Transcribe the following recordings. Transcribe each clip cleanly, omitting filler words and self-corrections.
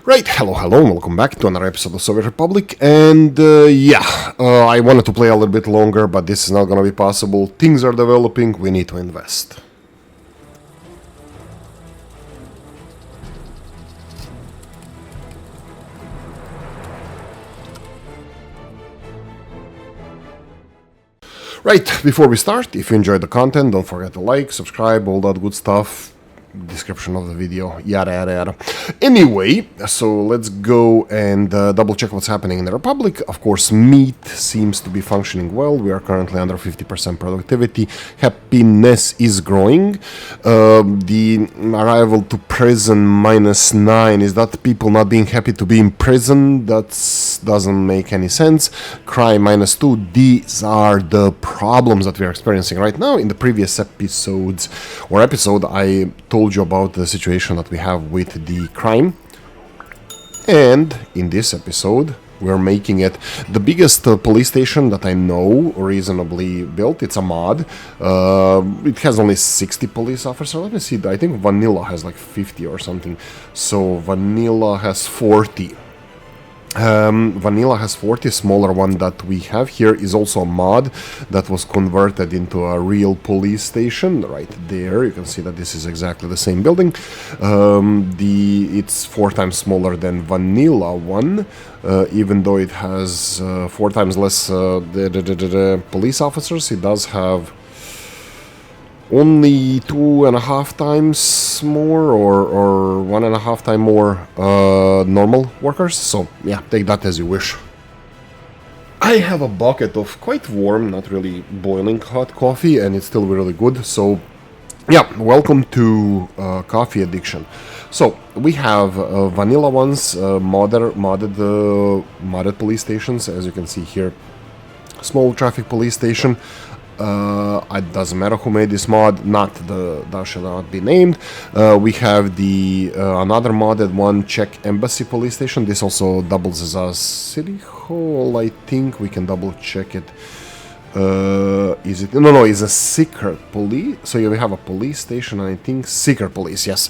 Right, hello, and welcome back to another episode of Soviet Republic, and I wanted to play a little bit longer, but this is not gonna be possible. Things are developing, we need to invest. Right, before we start, if you enjoyed the content, don't forget to like, subscribe, all that good stuff. Description of the video, yada yada yada. Anyway, so let's go and double check what's happening in the Republic. Of course, meat seems to be functioning well. We are currently under 50% productivity. Happiness is growing. The arrival to prison -9 is that people not being happy to be in prison. That doesn't make any sense. Crime -2. These are the problems that we are experiencing right now. In the previous episode, I told you about the situation that we have with the crime, and in this episode we're making it the biggest police station that I know reasonably built. It's a mod. It has only 60 police officers. Let me see, I think vanilla has like 50 or something, so vanilla has 40. Vanilla has 40. Smaller one that we have here is also a mod that was converted into a real police station. Right there, you can see that this is exactly the same building. It's 4 times smaller than vanilla one, even though it has 4 times less police officers. It does have only 2.5 times more, or 1.5 times more normal workers. So yeah, take that as you wish. I have a bucket of quite warm, not really boiling hot coffee, and it's still really good. So yeah, welcome to Coffee Addiction. So we have vanilla ones, modded police stations, as you can see here. Small traffic police station. It doesn't matter who made this mod, not the thou shall not be named. We have the another modded one, Czech Embassy police station. This also doubles as a city hall. I think we can double check it. Is it? No, it's a secret police. So we have a police station, and I think secret police. Yes.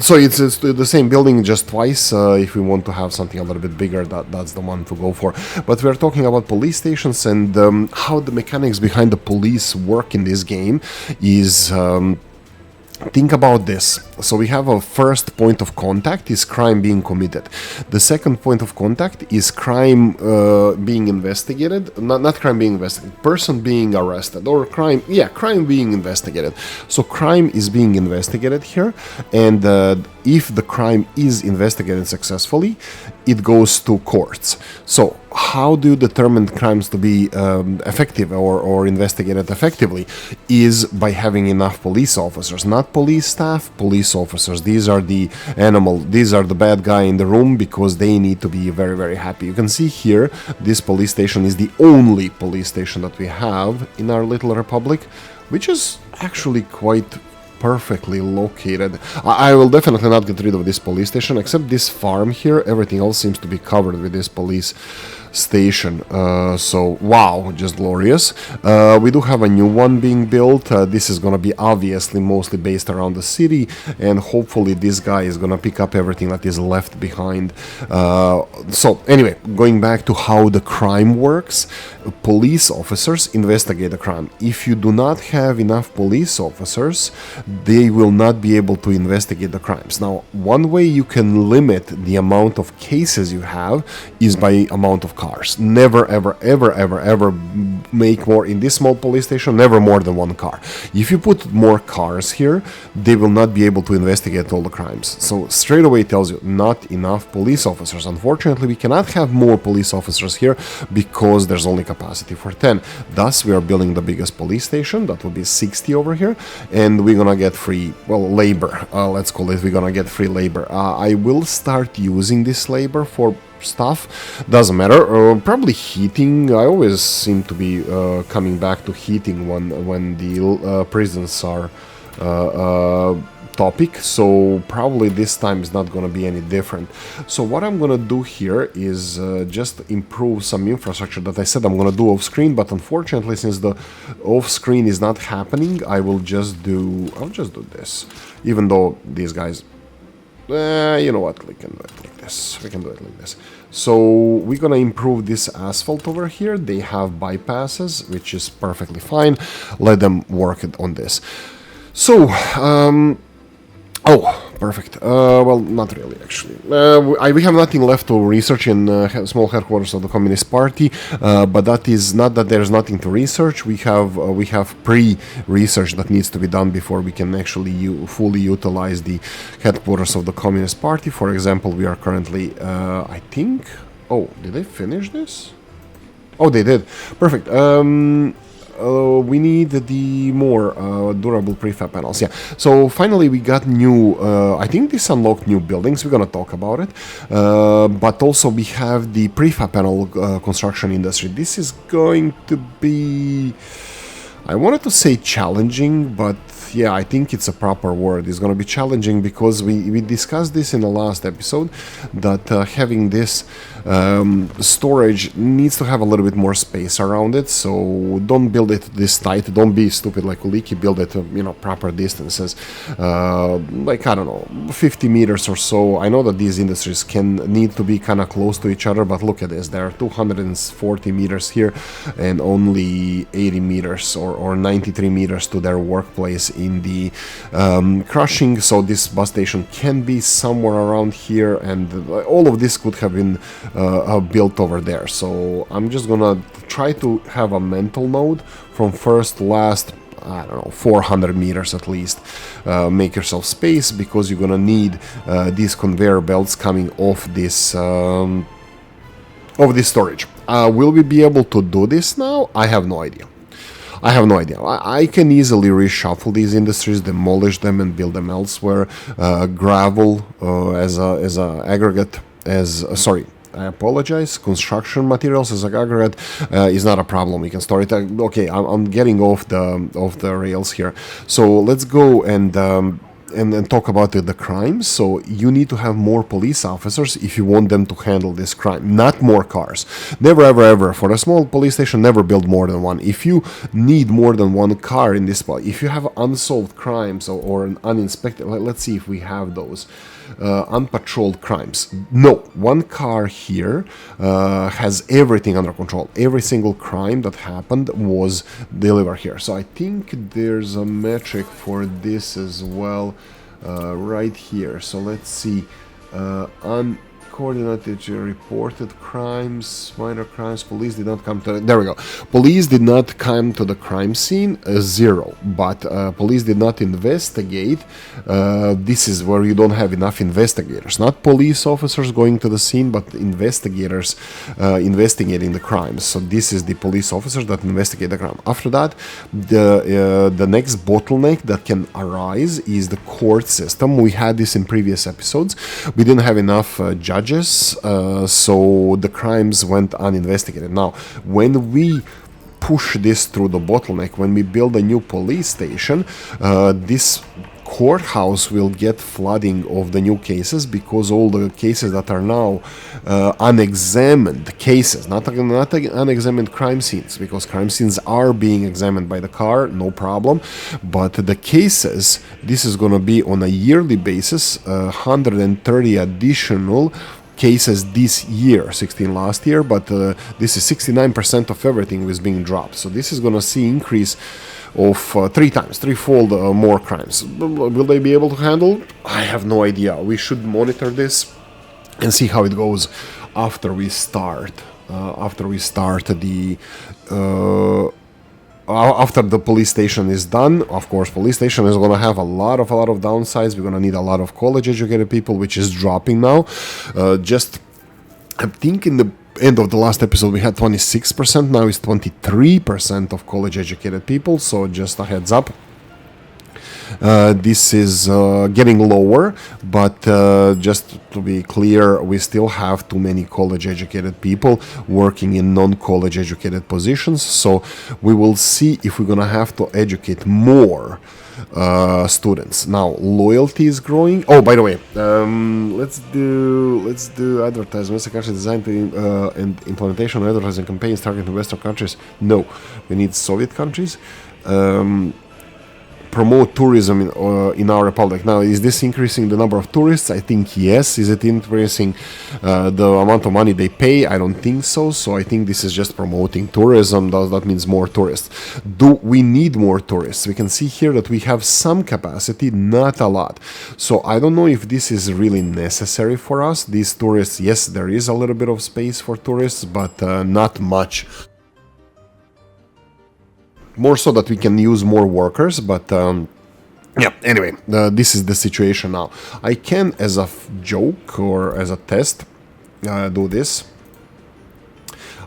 So it's the same building, just twice. If we want to have something a little bit bigger, that's the one to go for. But we're talking about police stations and how the mechanics behind the police work in this game is. Think about this. So we have a first point of contact is crime being committed. The second point of contact is crime being investigated. Not crime being investigated, person being arrested, or crime being investigated. So crime is being investigated here, and if the crime is investigated successfully, it goes to courts. So how do you determine crimes to be effective or investigated effectively? Is by having enough police officers, not police staff, police officers. These are the these are the bad guy in the room, because they need to be very, very happy. You can see here, this police station is the only police station that we have in our little republic, which is actually quite perfectly located. I will definitely not get rid of this police station, except this farm here. Everything else seems to be covered with this police station. So wow, just glorious. We do have a new one being built. This is gonna be obviously mostly based around the city, and hopefully this guy is gonna pick up everything that is left behind. So anyway, going back to how the crime works, police officers investigate the crime. If you do not have enough police officers, they will not be able to investigate the crimes. Now, one way you can limit the amount of cases you have is by amount of cars. Never, ever make more in this small police station, never more than 1 car. If you put more cars here, they will not be able to investigate all the crimes. So straight away it tells you not enough police officers. Unfortunately, we cannot have more police officers here because there's only capacity for 10. Thus, we are building the biggest police station. That will be 60 over here, and we're gonna get free, labor. Let's call it, we're gonna get free labor. I will start using this labor for stuff, doesn't matter. Probably heating. I always seem to be coming back to heating when the prisons are topic, so probably this time is not going to be any different. So what I'm going to do here is just improve some infrastructure that I said I'm going to do off screen, but unfortunately, since the off screen is not happening, I'll just do this, even though these guys You know what, we can do it like this. We can do it like this. So we're gonna improve this asphalt over here. They have bypasses, which is perfectly fine. Let them work on this. So, oh, perfect. Well, not really, actually. We have nothing left to research in small headquarters of the Communist Party, but that is not that there's nothing to research. We have pre-research that needs to be done before we can actually fully utilize the headquarters of the Communist Party. For example, we are currently, I think... Oh, did they finish this? Oh, they did. Perfect. We need the more durable prefab panels. Yeah. So finally, we got new. I think this unlocked new buildings. We're gonna talk about it. But also we have the prefab panel construction industry. This is going to be. I wanted to say challenging, but yeah, I think it's a proper word. It's going to be challenging because we discussed this in the last episode, that having this storage needs to have a little bit more space around it. So don't build it this tight. Don't be stupid like Oolykee. Build it, proper distances, like, I don't know, 50 meters or so. I know that these industries can need to be kind of close to each other, but look at this. There are 240 meters here and only 80 meters or 93 meters to their workplace in the crushing. So this bus station can be somewhere around here, and all of this could have been built over there. So I'm just gonna try to have a mental node from first to last, I don't know, 400 meters at least. Make yourself space, because you're gonna need these conveyor belts coming off this storage. Will we be able to do this now? I have no idea. I can easily reshuffle these industries, demolish them, and build them elsewhere. Gravel as a aggregate, I apologize. Construction materials as an aggregate is not a problem. We can store it. Okay, I'm getting off the rails here. So let's go and talk about the crimes. So you need to have more police officers if you want them to handle this crime, not more cars. Never, ever, ever. For a small police station, never build more than one. If you need more than one car in this spot, if you have unsolved crimes or an uninspected, let's see if we have those. Unpatrolled crimes. No, one car here has everything under control. Every single crime that happened was delivered here. So I think there's a metric for this as well, right here. So let's see. Uncoordinated reported crimes, minor crimes. Police did not come to. There we go. Police did not come to the crime scene. 0. But police did not investigate. This is where you don't have enough investigators. Not police officers going to the scene, but investigators investigating the crimes. So this is the police officers that investigate the crime. After that, the next bottleneck that can arise is the court system. We had this in previous episodes. We didn't have enough judges. So the crimes went uninvestigated. Now, when we push this through the bottleneck, when we build a new police station, this courthouse will get flooding of the new cases, because all the cases that are now unexamined cases, not unexamined crime scenes, because crime scenes are being examined by the car, no problem, but the cases, this is going to be on a yearly basis, 130 additional cases this year, 16 last year, but this is 69% of everything was being dropped. So this is going to see increase of threefold more crimes. Will they be able to handle? I have no idea. We should monitor this and see how it goes after we start. After the police station is done. Of course, police station is going to have a lot of downsides. We're going to need a lot of college-educated people, which is dropping now. I think in the end of the last episode we had 26%. Now it's 23% of college-educated people. So just a heads up. This is getting lower, but just to be clear, we still have too many college-educated people working in non-college educated positions, so we will see if we're gonna have to educate more students. Now, loyalty is growing. Oh, by the way, let's do advertisements. Countries designed to and implementation of advertising campaigns targeting Western countries. No, we need Soviet countries. promote tourism in our republic. Now, is this increasing the number of tourists? I think yes. Is it increasing the amount of money they pay? I don't think so. So I think this is just promoting tourism. That means more tourists. Do we need more tourists? We can see here that we have some capacity, not a lot. So I don't know if this is really necessary for us. These tourists, yes, there is a little bit of space for tourists, but not much. More so that we can use more workers, but yeah, anyway, this is the situation now. I can, as a joke or as a test, do this.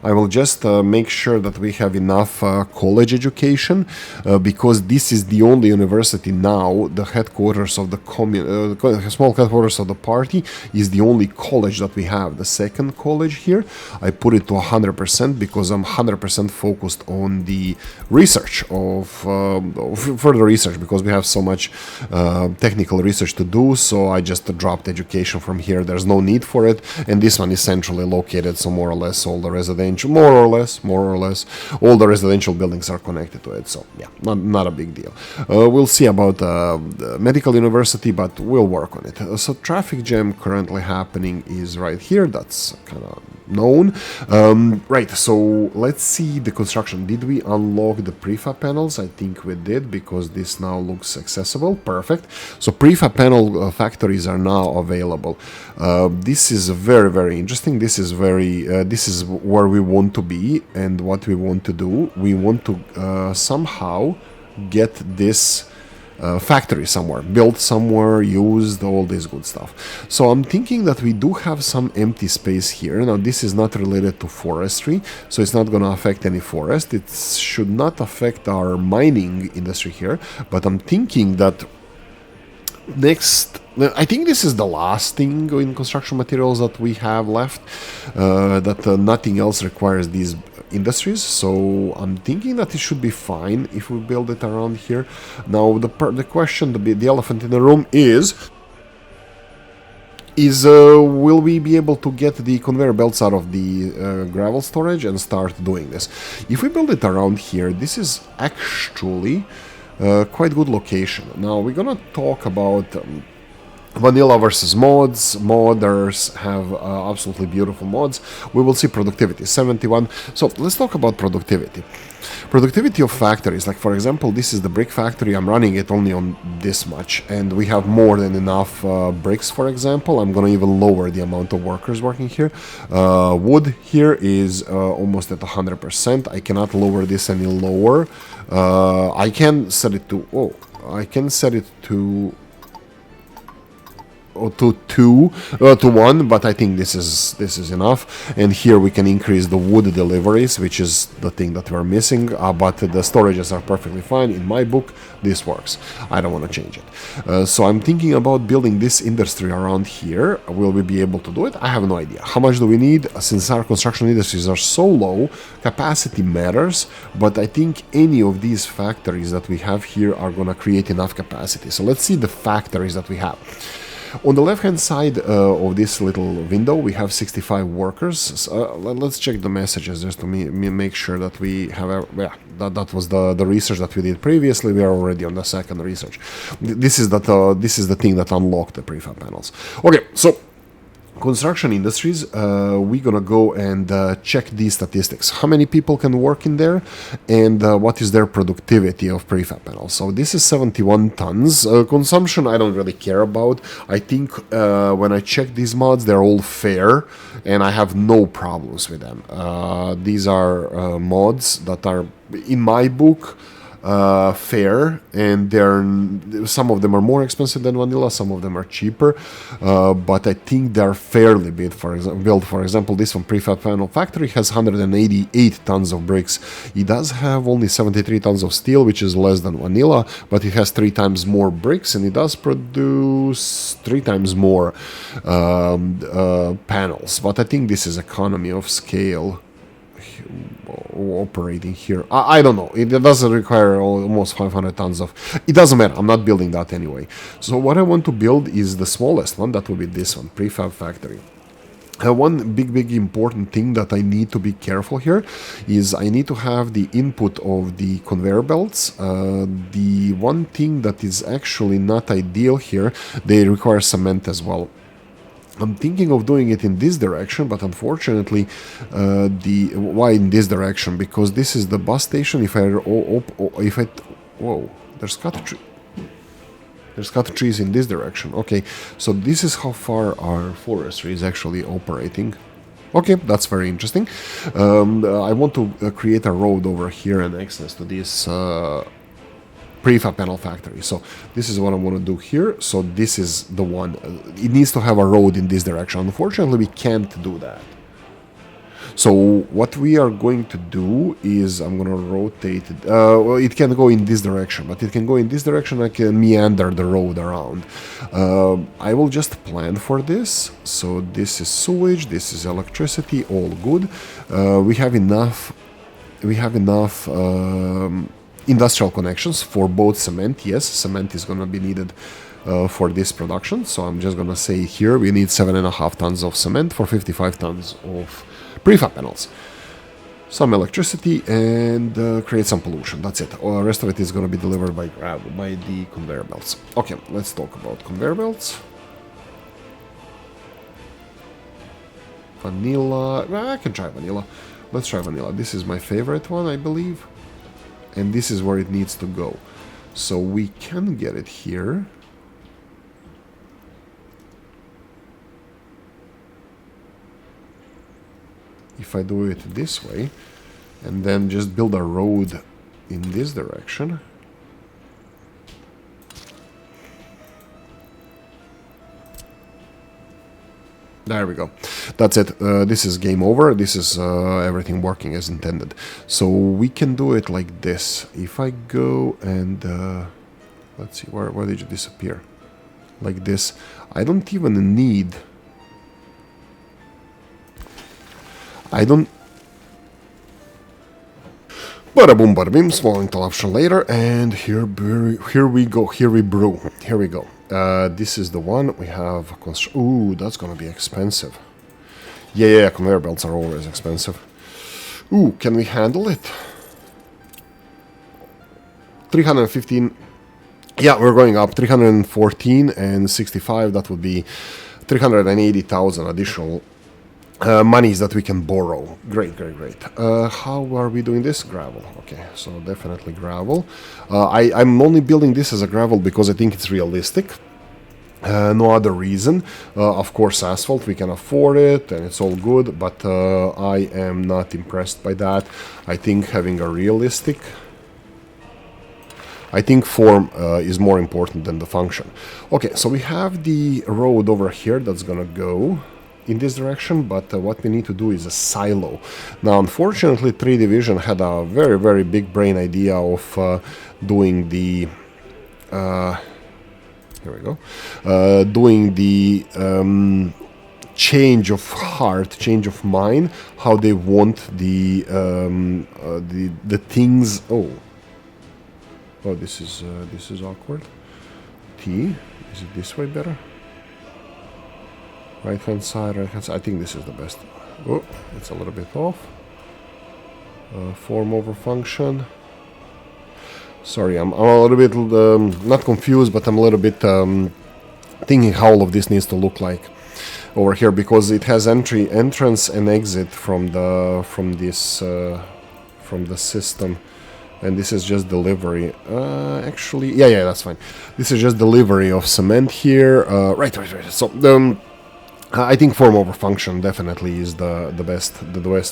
I will just make sure that we have enough college education, because this is the only university now, the headquarters of the small headquarters of the party is the only college that we have. The second college here, I put it to 100% because I'm 100% focused on the research of further research, because we have so much technical research to do. So I just dropped education from here. There's no need for it, and this one is centrally located, so more or less all the residential, more or less, all the residential buildings are connected to it. So yeah, not a big deal. We'll see about the medical university, but we'll work on it. So traffic jam currently happening is right here. That's kind of known. Right, so let's see the construction. Did we unlock the prefab panels? I think we did, because this now looks accessible. Perfect. So prefab panel factories are now available. This is very, very interesting. This is where we want to be and what we want to do. We want to somehow get this factory somewhere, built somewhere, used, all this good stuff. So I'm thinking that we do have some empty space here. Now this is not related to forestry, so it's not going to affect any forest. It should not affect our mining industry here, but I'm thinking that next, I think this is the last thing in construction materials that we have left, that nothing else requires these industries. So I'm thinking that it should be fine if we build it around here. Now the question, the elephant in the room is will we be able to get the conveyor belts out of the gravel storage and start doing this? If we build it around here, this is actually quite good location. Now we're gonna talk about vanilla versus mods. Modders have absolutely beautiful mods. We will see productivity 71. So let's talk about productivity. Productivity of factories, like for example, this is the brick factory. I'm running it only on this much, and we have more than enough bricks, for example. I'm gonna even lower the amount of workers working here. Wood here is almost at 100%. I cannot lower this any lower. I can set it to, to 1, but I think this is enough. And here we can increase the wood deliveries, which is the thing that we're missing, but the storages are perfectly fine. In my book, this works. I don't want to change it. So I'm thinking about building this industry around here. Will we be able to do it? I have no idea. How much do we need? Since our construction industries are so low, capacity matters, but I think any of these factories that we have here are going to create enough capacity. So let's see the factories that we have. On the left-hand side of this little window, we have 65 workers. Let's check the messages just to make sure that we have that was the research that we did previously. We are already on the second research. This is the thing that unlocked the prefab panels. Okay, so construction industries, we're gonna go and check these statistics. How many people can work in there, and what is their productivity of prefab panels? So this is 71 tons. Consumption I don't really care about. I think when I check these mods, they're all fair, and I have no problems with them. These are mods that are, in my book, fair, and some of them are more expensive than vanilla, some of them are cheaper, but I think they're fairly built. For example, this one, prefab panel factory, has 188 tons of bricks. It does have only 73 tons of steel, which is less than vanilla, but it has 3 times more bricks, and it does produce 3 times more panels. But I think this is economy of scale operating here. I don't know. It doesn't require almost 500 tons of... It doesn't matter. I'm not building that anyway. So what I want to build is the smallest one. That will be this one, prefab factory. One big important thing that I need to be careful here is I need to have the input of the conveyor belts. The one thing that is actually not ideal here, they require cement as well. I'm thinking of doing it in this direction, but unfortunately, why in this direction? Because this is the bus station. Whoa, there's cut trees in this direction. Okay, so this is how far our forestry is actually operating. Okay, that's very interesting. I want to create a road over here and access to this prefab panel factory. So this is what I want to do here. So this is the one. It needs to have a road in this direction. Unfortunately, we can't do that. So what we are going to do is I'm going to rotate it. Well, it can go in this direction, but it can go in this direction. I can meander the road around. I will just plan for this. So this is sewage, this is electricity, all good. We have enough industrial connections for both cement. Yes, cement is going to be needed for this production. So I'm just going to say here we need 7.5 tons of cement for 55 tons of prefab panels. Some electricity and create some pollution. That's it. The rest of it is going to be delivered by the conveyor belts. Okay, let's talk about conveyor belts. Vanilla. I can try vanilla. Let's try vanilla. This is my favorite one, I believe. And this is where it needs to go. So we can get it here. If I do it this way, and then just build a road in this direction. There we go. That's it. This is game over. This is everything working as intended. So we can do it like this. If I go and... let's see, where did you disappear? Like this. I don't even need... Bada boom, bada bim, small interruption later, and here we go, here we go. This is the one we have. Ooh, that's gonna be expensive. Yeah, conveyor belts are always expensive. Ooh, can we handle it? 315. Yeah, we're going up. 314 and 65. That would be 380,000 additional monies that we can borrow. Great. How are we doing this? Gravel. Okay, so definitely gravel. I'm only building this as a gravel because I think it's realistic. No other reason. Of course, asphalt, we can afford it and it's all good, but I am not impressed by that. I think having a realistic... I think form is more important than the function. Okay, so we have the road over here that's gonna go in this direction, but what we need to do is a silo. Now, unfortunately, 3 Division had a very big brain idea of doing the here we go, doing the change of heart, change of mind, how they want the things. Oh, this is awkward. T, is it this way better? Right hand side. I think this is the best. Oh, it's a little bit off. Form over function. Sorry, I'm a little bit not confused, but I'm a little bit thinking how all of this needs to look like over here, because it has entrance and exit from the system, and this is just delivery. Actually, yeah, that's fine. This is just delivery of cement here. Right. So I think form over function definitely is the best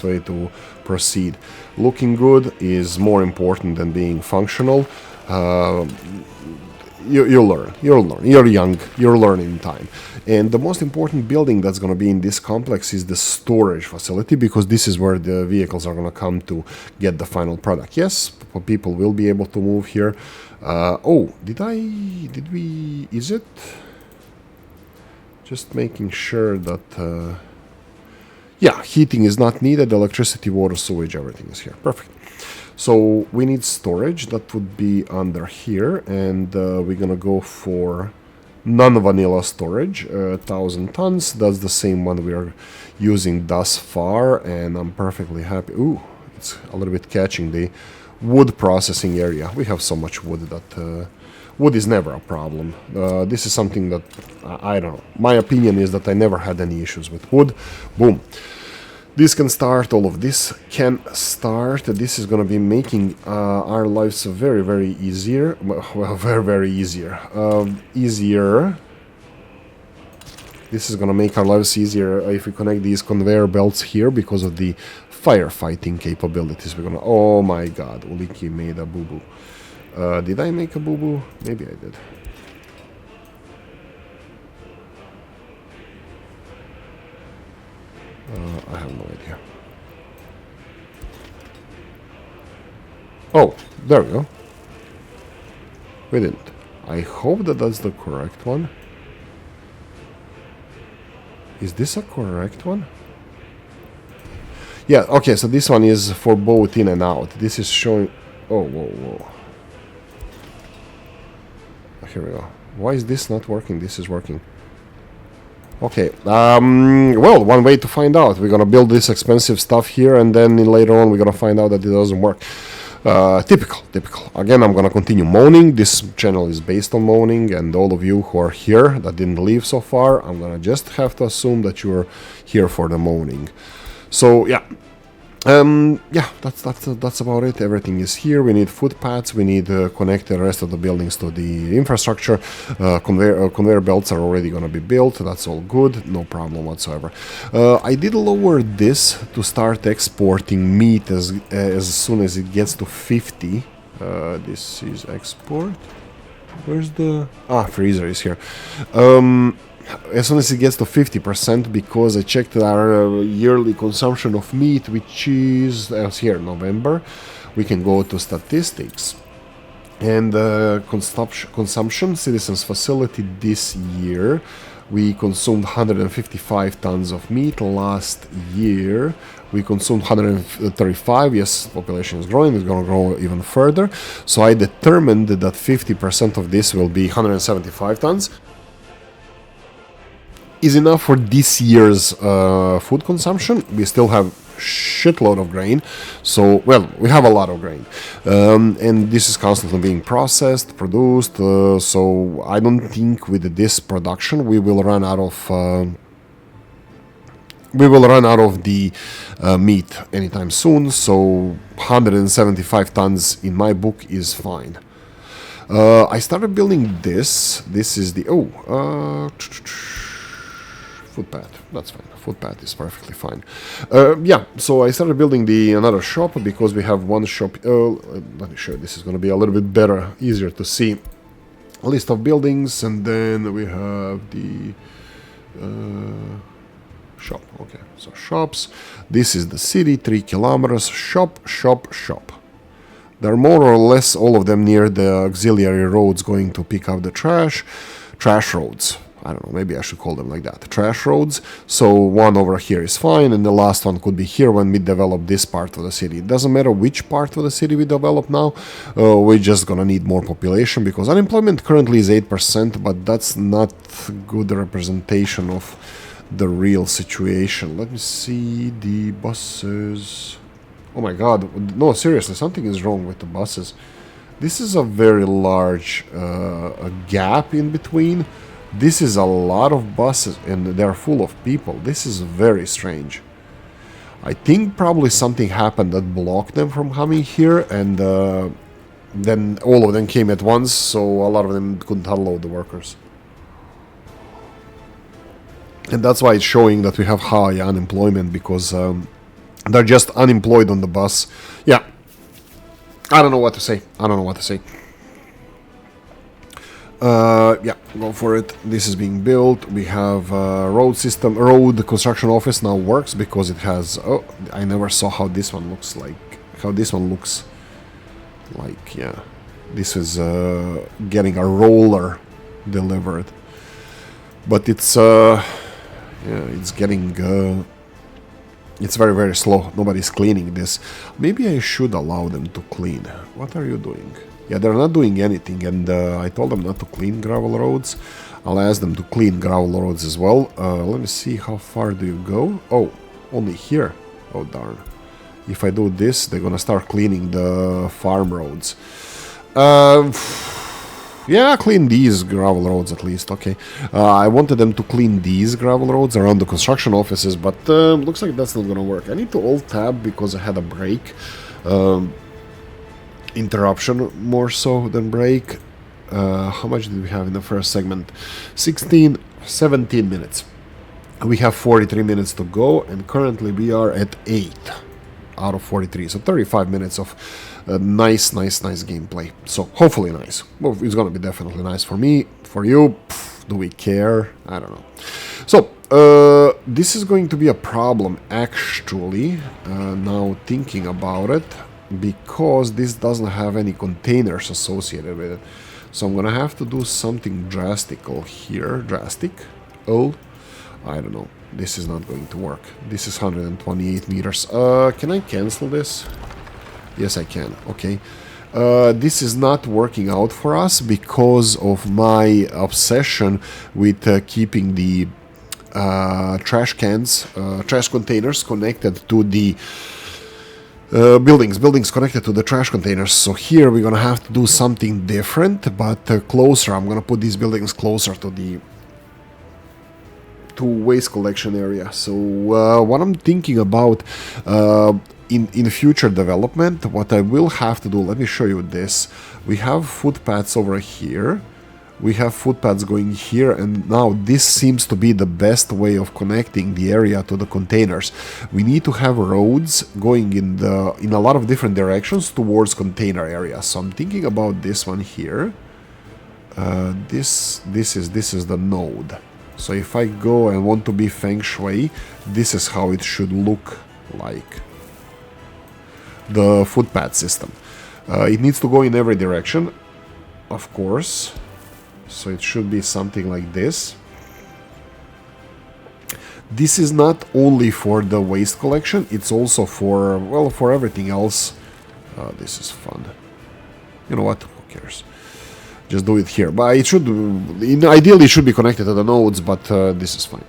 way to proceed. Looking good is more important than being functional. You'll learn. You're young. You're learning time. And the most important building that's going to be in this complex is the storage facility, because this is where the vehicles are going to come to get the final product. Yes, people will be able to move here. Is it? Just making sure that, yeah, heating is not needed, electricity, water, sewage, everything is here. Perfect. So we need storage, that would be under here, and we're gonna go for non-vanilla storage, 1000 tons. That's the same one we are using thus far, and I'm perfectly happy. Ooh, it's a little bit catching the wood processing area. We have so much wood that wood is never a problem. This is something that I don't know. My opinion is that I never had any issues with wood. Boom. This can start, all of this can start. This is going to be making our lives very, very easier. Well, very, very easier. Easier. This is going to make our lives easier if we connect these conveyor belts here because of the firefighting capabilities. We're going to... Oh my god, Oolykee made a boo-boo. Did I make a boo-boo? Maybe I did. I have no idea. Oh, there we go. We didn't. I hope that that's the correct one. Is this a correct one? Yeah, okay, so this one is for both in and out. This is showing... Oh, whoa, whoa. Here we go. Why is this not working? This is working. Okay, well, one way to find out. We're gonna build this expensive stuff here, and then later on we're gonna find out that it doesn't work. Typical. Again, I'm gonna continue moaning. This channel is based on moaning, and all of you who are here that didn't leave so far, I'm gonna just have to assume that you're here for the moaning. So, yeah. Yeah, that's about it. Everything is here. We need footpaths. We need to connect the rest of the buildings to the infrastructure. Conveyor belts are already going to be built. That's all good. No problem whatsoever. I did lower this to start exporting meat as soon as it gets to 50. This is export. Where's the... Ah, freezer is here. As soon as it gets to 50%, because I checked our yearly consumption of meat, which is here, November, we can go to statistics. And consumption, citizens facility this year, we consumed 155 tons of meat. Last year, we consumed 135. Yes, population is growing. It's going to grow even further. So I determined that 50% of this will be 175 tons. Is enough for this year's food consumption. We still have shitload of grain, so well, we have a lot of grain, and this is constantly being processed, produced, so I don't think with this production we will run out of the meat anytime soon. So 175 tons in my book is fine. I started building this. This is the footpath. That's fine. Footpath is perfectly fine. Yeah, so I started building another shop because we have one shop. Let me show you. This is going to be a little bit better, easier to see. A list of buildings, and then we have the shop. Okay, so shops. This is the city, 3 kilometers. Shop. There are more or less all of them near the auxiliary roads going to pick up the trash. Trash roads. I don't know, maybe I should call them like that. Trash roads. So one over here is fine, and the last one could be here when we develop this part of the city. It doesn't matter which part of the city we develop now. We're just gonna need more population because unemployment currently is 8%, but that's not good representation of the real situation. Let me see the buses. Oh my god, no, seriously, something is wrong with the buses. This is a very large gap in between. This is a lot of buses, and they're full of people. This is very strange. I think probably something happened that blocked them from coming here, and then all of them came at once, so a lot of them couldn't unload the workers. And that's why it's showing that we have high unemployment, because they're just unemployed on the bus. Yeah. I don't know what to say. Yeah, go for it. This is being built. We have road construction office now works because it has... Oh, I never saw how this one looks like. Yeah. This is getting a roller delivered. But it's... yeah, it's getting... it's very, very slow. Nobody's cleaning this. Maybe I should allow them to clean. What are you doing? Yeah, they're not doing anything, and I told them not to clean gravel roads. I'll ask them to clean gravel roads as well. Let me see, how far do you go? Oh, only here. Oh, darn. If I do this, they're gonna start cleaning the farm roads. Yeah, clean these gravel roads at least, okay. I wanted them to clean these gravel roads around the construction offices, but looks like that's not gonna work. I need to Alt-Tab because I had a break. Interruption more so than break. How much did we have in the first segment? 17 minutes. We have 43 minutes to go, and currently we are at 8 out of 43. So 35 minutes of nice gameplay. So hopefully nice. Well, it's gonna be definitely nice for me. For you, do we care? I don't know. So this is going to be a problem actually. Now thinking about it, because this doesn't have any containers associated with it. So I'm gonna have to do something drastical here. Drastic? Oh, I don't know. This is not going to work. This is 128 meters. Can I cancel this? Yes, I can. Okay. This is not working out for us because of my obsession with keeping the trash cans, trash containers connected to the buildings connected to the trash containers. So here we're gonna have to do something different, but closer. I'm gonna put these buildings closer to the waste collection area. So what I'm thinking about in future development, what I will have to do, let me show you this. We have footpaths over here. We have footpaths going here, and now this seems to be the best way of connecting the area to the containers. We need to have roads going in a lot of different directions towards container areas. So I'm thinking about this one here. This is the node. So if I go and want to be feng shui, this is how it should look like. The footpath system. It needs to go in every direction, of course. So it should be something like this. This is not only for the waste collection, it's also for, well, for everything else. This is fun. You know what? Who cares? Just do it here. But it should, ideally it should be connected to the nodes, but this is fine.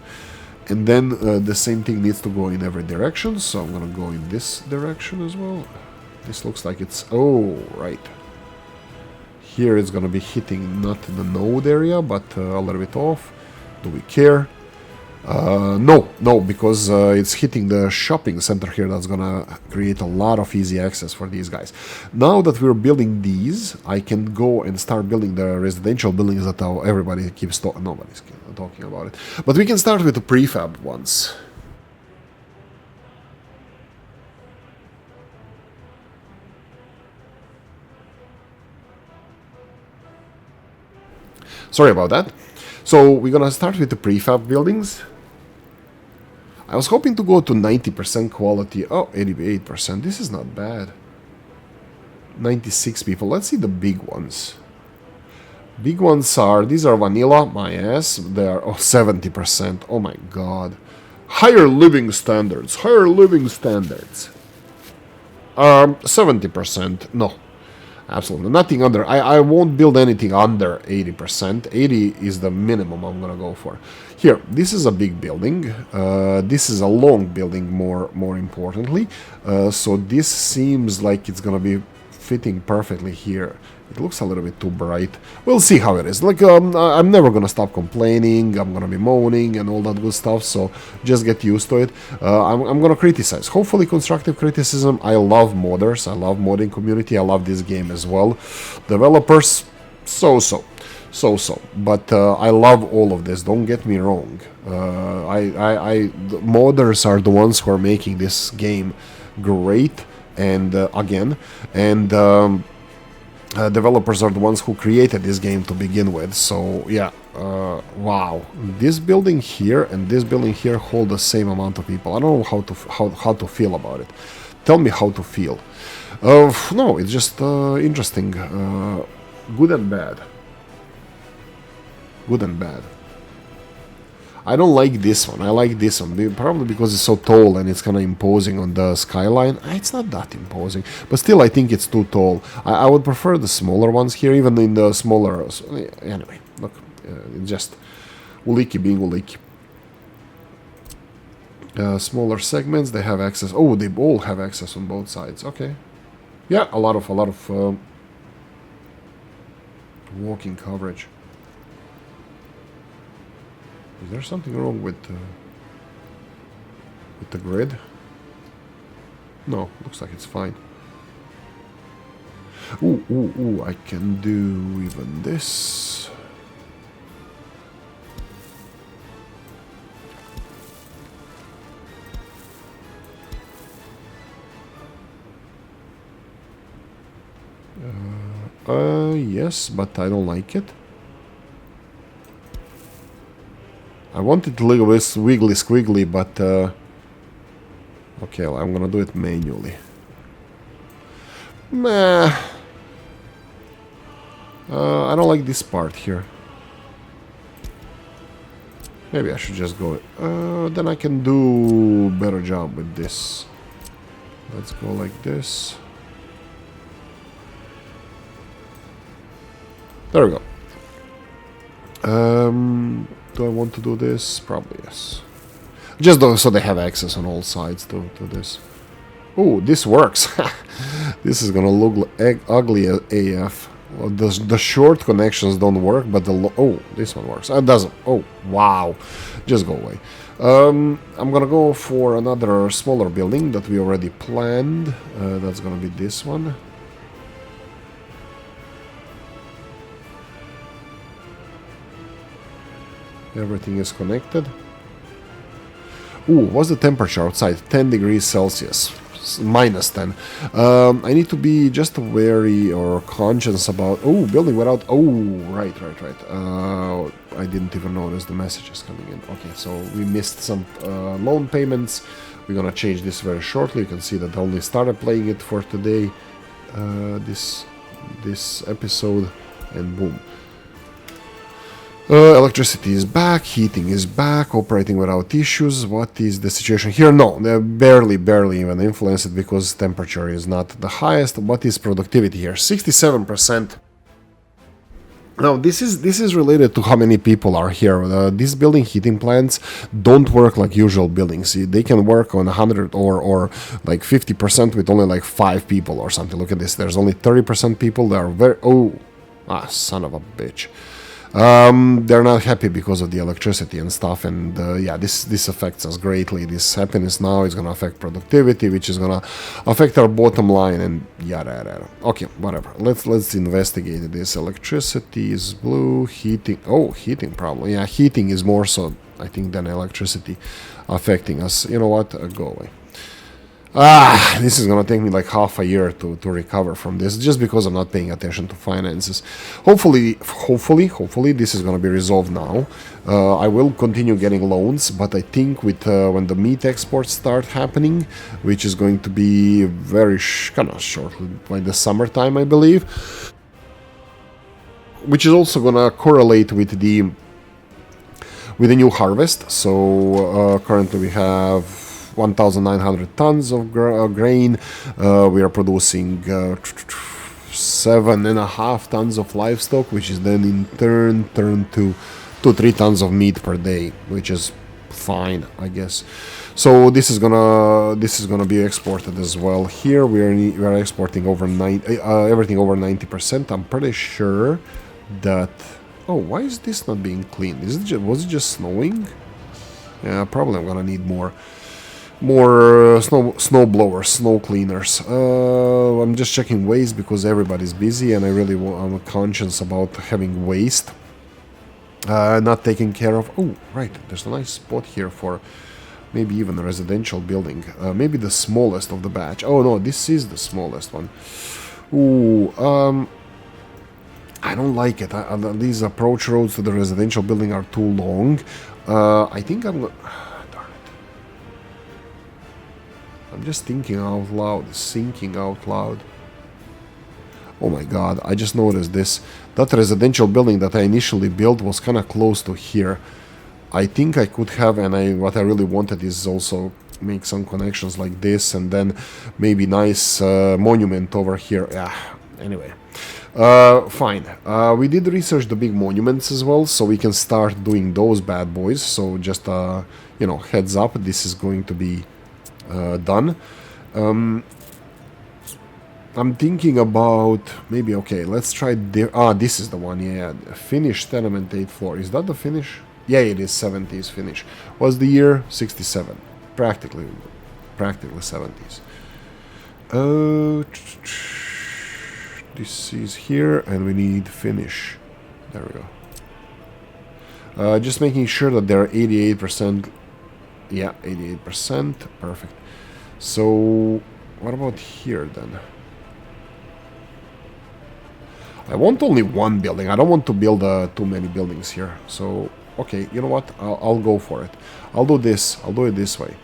And then the same thing needs to go in every direction, so I'm gonna go in this direction as well. This looks like it's, oh, right. Here it's gonna be hitting not the node area, but a little bit off. Do we care? No, because it's hitting the shopping center here. That's gonna create a lot of easy access for these guys. Now that we're building these, I can go and start building the residential buildings that everybody keeps nobody's talking about it. But we can start with the prefab ones. Sorry about that. So we're gonna start with the prefab buildings. I was hoping to go to 90% quality. Oh, 88%. This is not bad. 96 people. Let's see the big ones. Big ones are, these are vanilla, my ass. They are 70%. Oh my god. Higher living standards. Higher living standards. 70%. No. Absolutely nothing under. I won't build anything under 80%. 80 is the minimum I'm gonna go for. Here, this is a big building. This is a long building, more importantly. So this seems like it's gonna be fitting perfectly here. It looks a little bit too bright. We'll see how it is. Like, I'm never gonna stop complaining. I'm gonna be moaning and all that good stuff. So just get used to it. I'm gonna criticize. Hopefully constructive criticism. I love modders. I love modding community. I love this game as well. Developers, so. But I love all of this. Don't get me wrong. The modders are the ones who are making this game great. And developers are the ones who created this game to begin with. So yeah, wow, this building here and this building here hold the same amount of people. I don't know how to feel about it. Tell me how to feel. No, it's just interesting. Good and bad. I don't like this one. I like this one. Probably because it's so tall and it's kind of imposing on the skyline. It's not that imposing. But still, I think it's too tall. I would prefer the smaller ones here, even in the smaller... Anyway, look. Just Oolykee being Oolykee. Smaller segments, they have access. Oh, they all have access on both sides. Okay. Yeah, a lot of walking coverage. Is there something wrong with the grid? No, looks like it's fine. Ooh, I can do even this. Yes, but I don't like it. I want it a little bit wiggly squiggly, but okay, well, I'm gonna do it manually. Nah. I don't like this part here. Maybe I should just go. Then I can do better job with this. Let's go like this. There we go. Do I want to do this? Probably yes. Just so they have access on all sides to this. Oh, this works. This is gonna look ugly as AF. Well, the short connections don't work, but oh, this one works. It doesn't. Oh, wow. Just go away. I'm gonna go for another smaller building that we already planned. That's gonna be this one. Everything is connected. Ooh, what's the temperature outside? 10 degrees Celsius. Minus 10. I need to be just wary or conscious about... Oh, building without... Oh, right. I didn't even notice the messages coming in. Okay, so we missed some loan payments. We're gonna change this very shortly. You can see that I only started playing it for today. This episode. And boom. Electricity is back, heating is back, operating without issues. What is the situation here? No, they're barely even influenced because temperature is not the highest. What is productivity here? 67%. Now, this is related to how many people are here. These building heating plants don't work like usual buildings. They can work on 100 or like 50% with only like 5 people or something. Look at this. There's only 30% people that are very... Oh, son of a bitch. They're not happy because of the electricity and stuff, and yeah, this affects us greatly. This happiness now is gonna affect productivity, which is gonna affect our bottom line, and yada. Okay, whatever. Let's investigate this. Electricity is blue. Heating. Oh, heating problem. Yeah, heating is more so, I think, than electricity affecting us. You know what? Go away. This is gonna take me like half a year to recover from this, just because I'm not paying attention to finances. Hopefully this is gonna be resolved now. I will continue getting loans, but I think with when the meat exports start happening, which is going to be very kind of shortly by the summertime, I believe, which is also gonna correlate with the new harvest. So currently we have 1,900 tons of grain. We are producing 7.5 tons of livestock, which is then in turn turned to 3 tons of meat per day, which is fine, I guess. So this is gonna be exported as well. Here we are exporting over everything over 90%. I'm pretty sure that. Oh, why is this not being cleaned? Was it just snowing? Yeah, probably I'm gonna need more snow blowers, snow cleaners. I'm just checking waste because everybody's busy, and I'm conscious about having waste not taken care of. Oh, right, there's a nice spot here for maybe even a residential building. Maybe the smallest of the batch. Oh no, this is the smallest one. Ooh, I don't like it. These approach roads to the residential building are too long. I think I'm gonna... I'm just thinking out loud, thinking out loud. Oh my god, I just noticed this. That residential building that I initially built was kind of close to here. I think I could have, and what I really wanted is also make some connections like this, and then maybe nice monument over here. Yeah, anyway. Fine. We did research the big monuments as well, so we can start doing those bad boys. So just, you know, heads up, this is going to be done. I'm thinking about maybe, okay, let's try this is the one. Yeah, finished tenement 8th floor. Is that the finish? Yeah, it is. 70s finish. What's the year? 67. Practically 70s. This is here, and we need finish. There we go. Just making sure that they're 88%. Yeah, 88%. Perfect. So, what about here then? I want only one building. I don't want to build too many buildings here. So, okay, you know what? I'll go for it. I'll do this. I'll do it this way.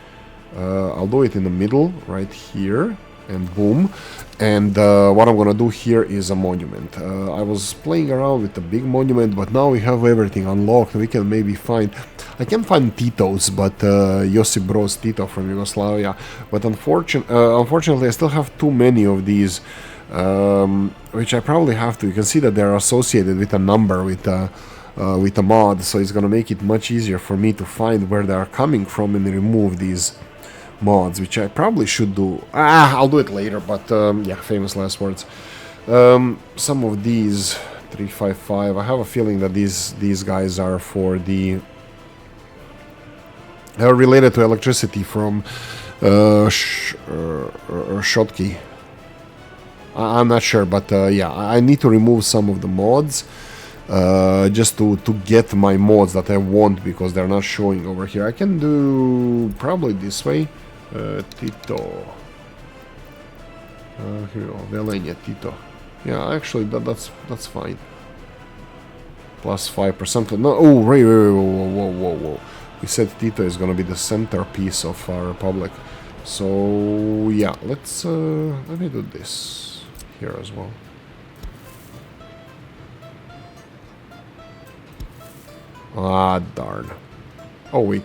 I'll do it in the middle, right here, and boom. And what I'm gonna do here is a monument. I was playing around with the big monument, but now we have everything unlocked. We can maybe find... I can find Tito's, but Josip Broz Tito from Yugoslavia. But unfortunately, I still have too many of these, which I probably have to. You can see that they're associated with a number, with a mod, so it's gonna make it much easier for me to find where they are coming from and remove these mods, which I probably should do. I'll do it later, but yeah, famous last words. Some of these 355, I have a feeling that these guys are for the related to electricity from Shotki. I'm not sure, but yeah, I need to remove some of the mods just to get my mods that I want, because they're not showing over here. I can do probably this way. Tito. Here we go. Velenje Tito. Yeah, actually, that's fine. Plus 5%. No, oh, wait, whoa. We said Tito is gonna be the centerpiece of our republic. So yeah, let's let me do this here as well. Ah, darn. Oh wait.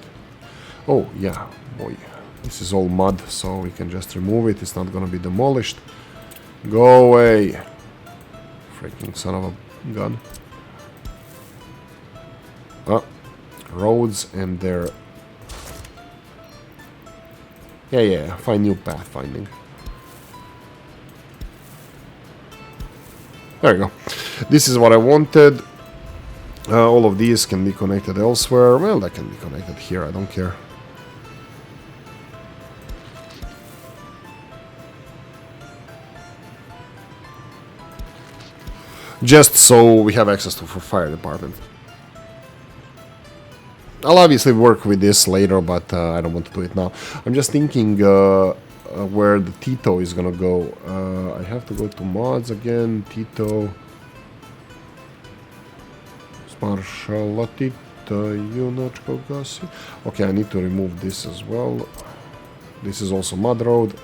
Oh yeah, boy. This is all mud, so we can just remove it. It's not gonna be demolished. Go away. Freaking son of a gun. Ah. Roads and their... Yeah, find new pathfinding. There you go. This is what I wanted. All of these can be connected elsewhere. Well, that can be connected here, I don't care. Just so we have access to for fire department. I'll obviously work with this later, but I don't want to do it now. I'm just thinking where the Tito is gonna go. I have to go to mods again. Tito. Marshal Tito, Junačko Gasi. Okay, I need to remove this as well. This is also mud road.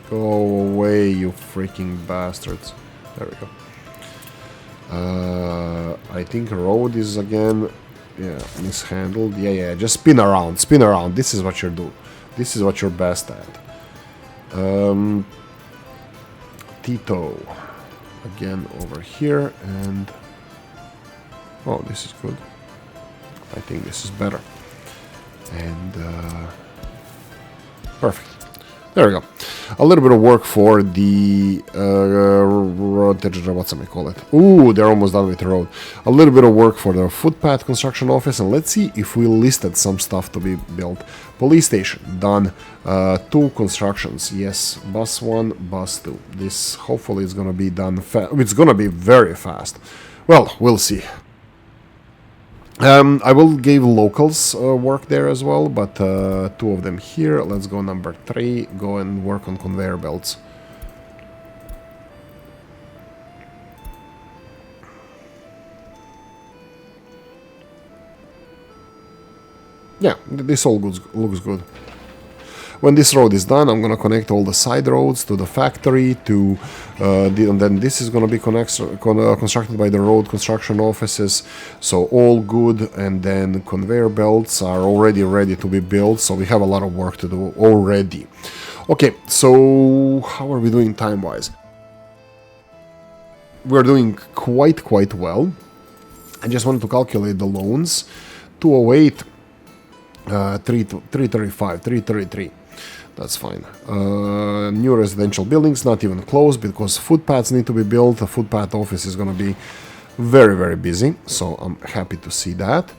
Go away, you freaking bastards. There we go. I think road is again... Yeah, mishandled. Yeah, just spin around. This is what you're doing. This is what you're best at. Tito. Again over here, and... Oh, this is good. I think this is better. And... perfect. There we go. A little bit of work for the... what's I call it? Ooh, they're almost done with the road. A little bit of work for the footpath construction office, and let's see if we listed some stuff to be built. Police station, done. 2 constructions, yes. Bus 1, bus 2. This hopefully is gonna be done fast. It's gonna be very fast. Well, we'll see. I will give locals work there as well, but 2 of them here. Let's go number 3, go and work on conveyor belts. Yeah, this all looks good. When this road is done, I'm gonna connect all the side roads to the factory, and then this is gonna be constructed by the road construction offices. So all good, and then conveyor belts are already ready to be built. So we have a lot of work to do already. Okay, so how are we doing time-wise? We're doing quite well. I just wanted to calculate the loans. 208, 335, 333. That's fine. New residential buildings, not even close, because footpaths need to be built. The footpath office is going to be very busy, so I'm happy to see that.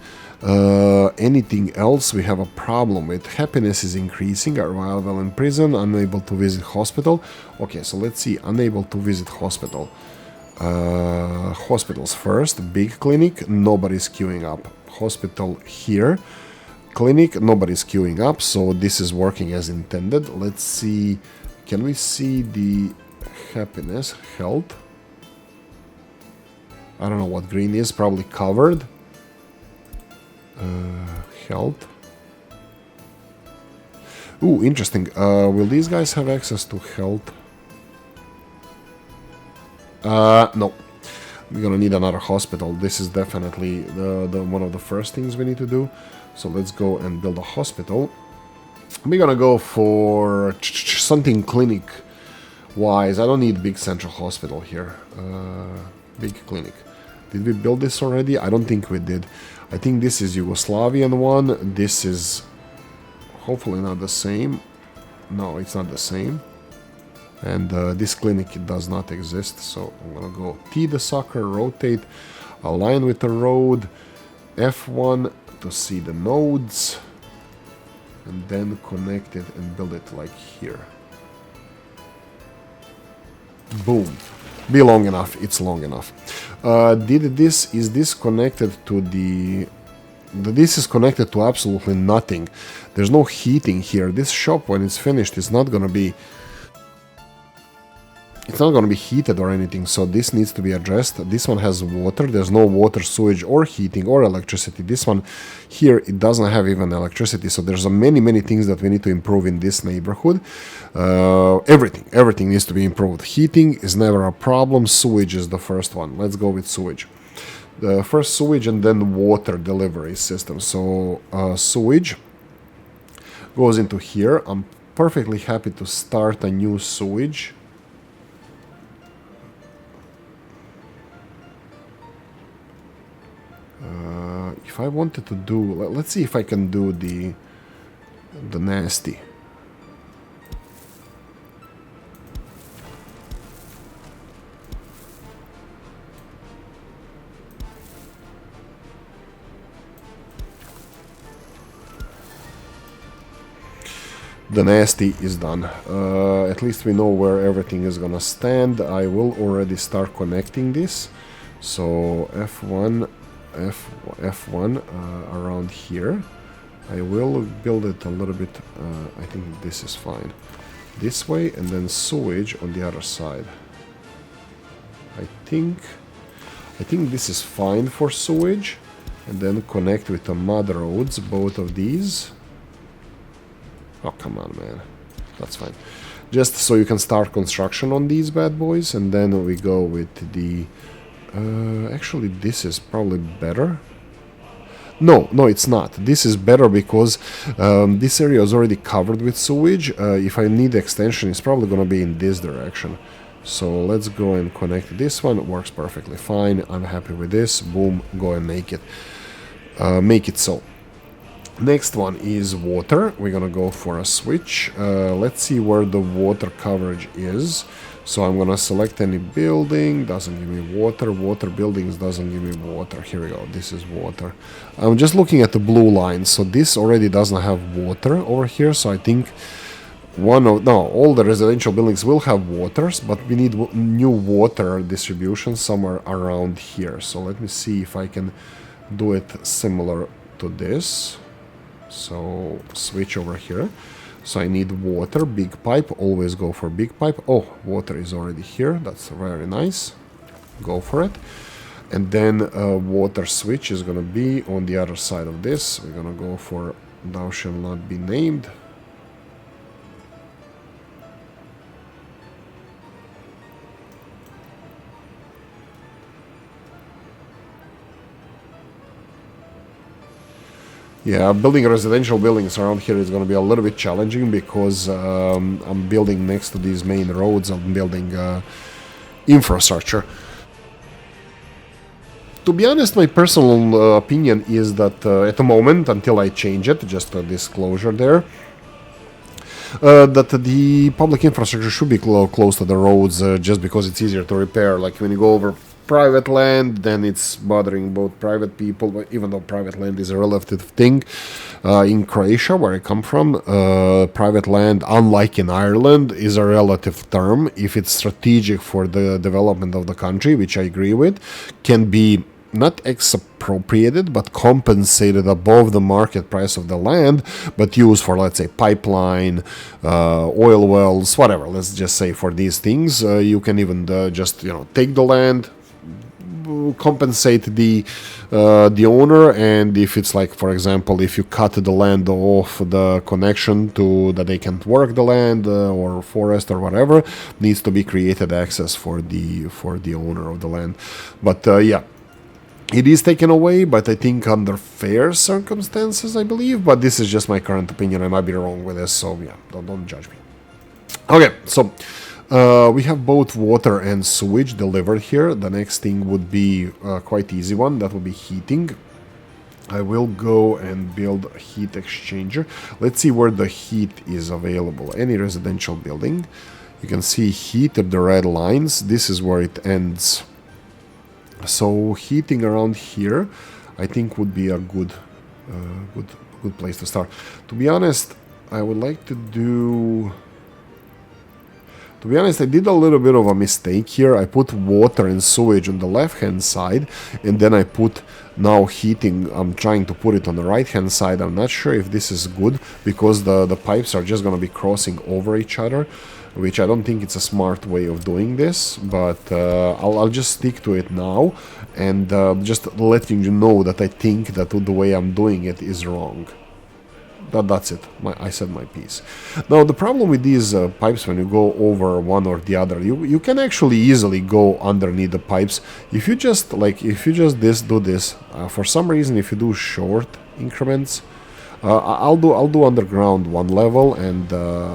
Anything else we have a problem with? Happiness is increasing, arrival in prison, unable to visit hospital. Okay, so let's see, unable to visit hospital. Hospitals first, big clinic, nobody's queuing up. Hospital here, clinic, nobody's queuing up, so this is working as intended. Let's see, can we see the happiness, health? I don't know what green is, probably covered. Health. Ooh, interesting. Will these guys have access to health? No. We're gonna need another hospital. This is definitely the one of the first things we need to do. So let's go and build a hospital. We're gonna go for something clinic wise. I don't need big central hospital here. Big clinic. Did we build this already? I don't think we did. I think this is Yugoslavian one. This is hopefully not the same. No, it's not the same. And this clinic does not exist, so I'm gonna go T the sucker, rotate, align with the road, F1 to see the nodes, and then connect it and build it like here. Boom. Be long enough, it's long enough. Is this connected to this is connected to absolutely nothing. There's no heating here. This shop, when it's finished, is not gonna be heated or anything, so this needs to be addressed. This one has water. There's no water, sewage, or heating, or electricity. This one here, it doesn't have even electricity, so there's many things that we need to improve in this neighborhood. Everything needs to be improved. Heating is never a problem. Sewage is the first one. Let's go with sewage. The first sewage and then water delivery system. So sewage goes into here. I'm perfectly happy to start a new sewage. If I wanted to do, let's see if I can do the nasty. The nasty is done. At least we know where everything is gonna stand. I will already start connecting this. So F1 around here. I will build it a little bit. I think this is fine. This way, and then sewage on the other side. I think this is fine for sewage, and then connect with the mud roads, both of these. Oh, come on, man. That's fine. Just so you can start construction on these bad boys, and then we go with the... actually, this is probably better. No, it's not. This is better because this area is already covered with sewage. If I need extension, it's probably going to be in this direction. So let's go and connect this one. It works perfectly fine. I'm happy with this. Boom, go and make it. Make it so. Next one is water. We're gonna go for a switch. Let's see where the water coverage is. So I'm gonna select any building. Doesn't give me water. Water buildings doesn't give me water. Here we go. This is water. I'm just looking at the blue line. So this already doesn't have water over here. So I think all the residential buildings will have waters, but we need new water distribution somewhere around here. So let me see if I can do it similar to this. So switch over here. So I need water, big pipe, always go for big pipe. Oh, water is already here. That's very nice. Go for it. And then water switch is going to be on the other side of this. We're going to go for thou shall not be named. Yeah, building residential buildings around here is going to be a little bit challenging because I'm building next to these main roads. I'm building infrastructure. To be honest, my personal opinion is that at the moment, until I change it, just a disclosure there, that the public infrastructure should be close to the roads just because it's easier to repair. Like when you go over private land, then it's bothering both private people, but even though private land is a relative thing. In Croatia, where I come from, private land, unlike in Ireland, is a relative term. If it's strategic for the development of the country, which I agree with, can be not expropriated but compensated above the market price of the land, but used for, let's say, pipeline, oil wells, whatever. Let's just say for these things, you can even just take the land, compensate the owner, and if it's like, for example, if you cut the land off the connection to that they can't work the land or forest or whatever, needs to be created access for the owner of the land. But yeah, it is taken away, but I think under fair circumstances, I believe. But this is just my current opinion. I might be wrong with this, so yeah, don't judge me. Okay, so we have both water and sewage delivered here. The next thing would be quite easy one. That would be heating. I will go and build a heat exchanger. Let's see where the heat is available. Any residential building. You can see heat of the red lines. This is where it ends. So heating around here, I think, would be a good place to start. To be honest, I would like to do... To be honest, I did a little bit of a mistake here. I put water and sewage on the left-hand side, and then I put now heating. I'm trying to put it on the right-hand side. I'm not sure if this is good, because the pipes are just going to be crossing over each other, which I don't think it's a smart way of doing this, but I'll just stick to it now, and just letting you know that I think that the way I'm doing it is wrong. That's it. I said my piece. Now, the problem with these pipes, when you go over one or the other, you can actually easily go underneath the pipes. If you just do this, for some reason, if you do short increments, I'll do underground one level, and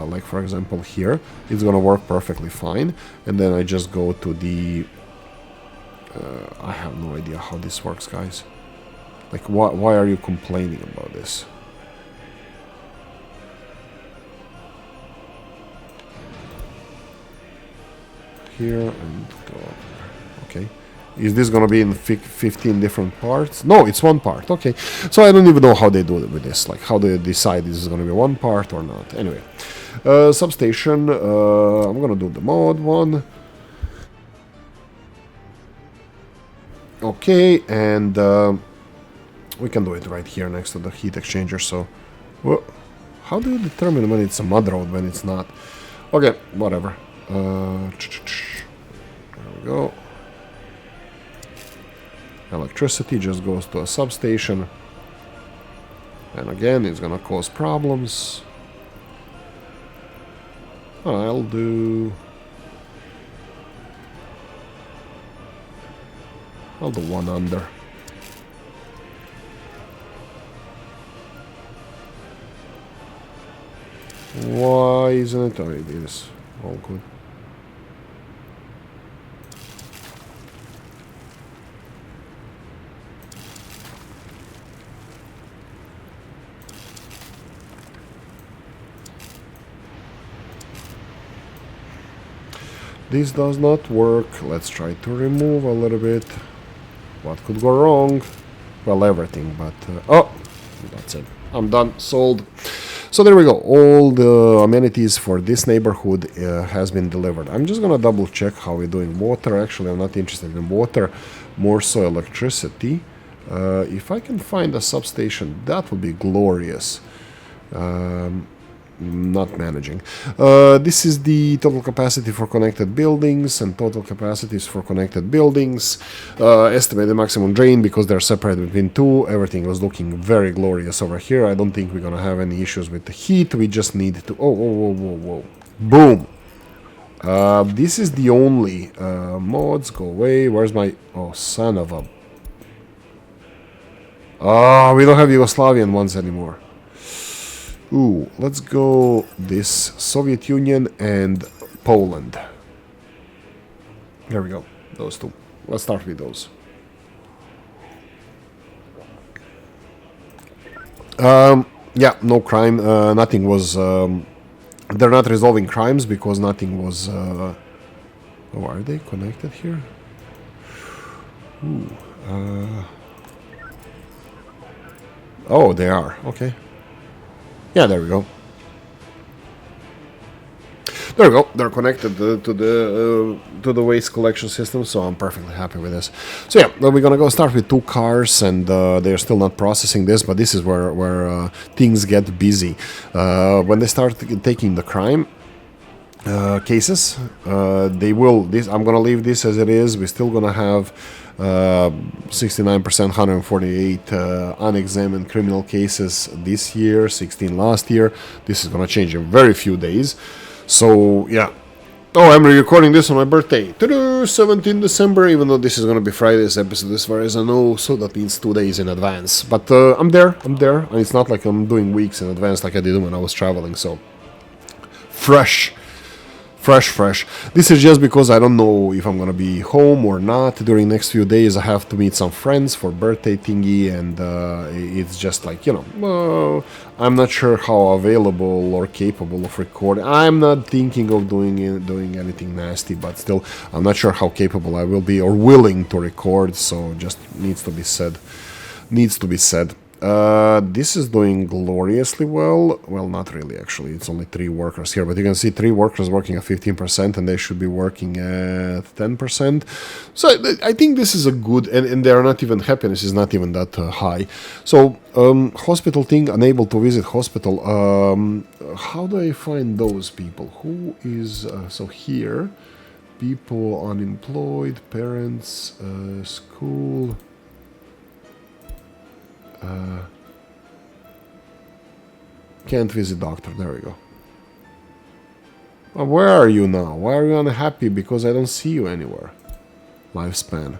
like for example here, it's gonna work perfectly fine. And then I just go to the... I have no idea how this works, guys. Like, why are you complaining about this? Here and go up there. Okay. Is this gonna be in 15 different parts? No, it's one part. Okay. So I don't even know how they do it with this. Like, how they decide this is gonna be one part or not. Anyway. Substation. I'm gonna do the mod one. Okay, and we can do it right here next to the heat exchanger. So, well, how do you determine when it's a mud road, when it's not? Okay, whatever. There we go. Electricity just goes to a substation, and again it's gonna cause problems. I'll do one under. Why isn't it? Oh, it is all good. This does not work. Let's try to remove a little bit. What could go wrong? Well, everything, but... oh! That's it. I'm done. Sold. So there we go. All the amenities for this neighborhood has been delivered. I'm just gonna double check how we're doing water. Actually, I'm not interested in water. More so electricity. If I can find a substation, that would be glorious. Not managing. This is the total capacity for connected buildings and total capacities for connected buildings. Estimated maximum drain, because they're separated between two. Everything was looking very glorious over here. I don't think we're gonna have any issues with the heat. We just need to... oh, whoa, whoa, whoa, whoa. Boom. This is the only mods. Go away. Where's my... oh, son of a... Ah, we don't have Yugoslavian ones anymore. Ooh, let's go this Soviet Union and Poland. There we go, those two. Let's start with those. Yeah, no crime. Nothing was. They're not resolving crimes because nothing was. Oh, are they connected here? Ooh. Oh, they are. Okay. Yeah, there we go. There we go. They're connected to the waste collection system, so I'm perfectly happy with this. So yeah, we're gonna go start with 2 cars, and they're still not processing this, but this is where things get busy. When they start taking the crime cases, they will. This I'm gonna leave this as it is. We're still gonna have 69%, 148 unexamined criminal cases this year, 16 last year. This is gonna change in very few days. So, yeah. Oh, I'm recording this on my birthday. 17 December, even though this is going to be Friday's episode as far as I know, so that means 2 days in advance. But I'm there. And it's not like I'm doing weeks in advance like I did when I was traveling, so... Fresh. This is just because I don't know if I'm gonna be home or not during next few days. I have to meet some friends for birthday thingy, and it's just like, you know, I'm not sure how available or capable of recording. I'm not thinking of doing anything nasty, but still, I'm not sure how capable I will be or willing to record. So just needs to be said. This is doing gloriously well. Well, not really, actually. It's only 3 workers here, but you can see 3 workers working at 15%, and they should be working at 10%. So I think this is a good, and they are not even, happiness is not even that high. So, hospital thing, unable to visit hospital. How do I find those people? Who is, so here, people unemployed, parents, school... can't visit doctor. There we go. Where are you now? Why are you unhappy? Because I don't see you anywhere. Lifespan.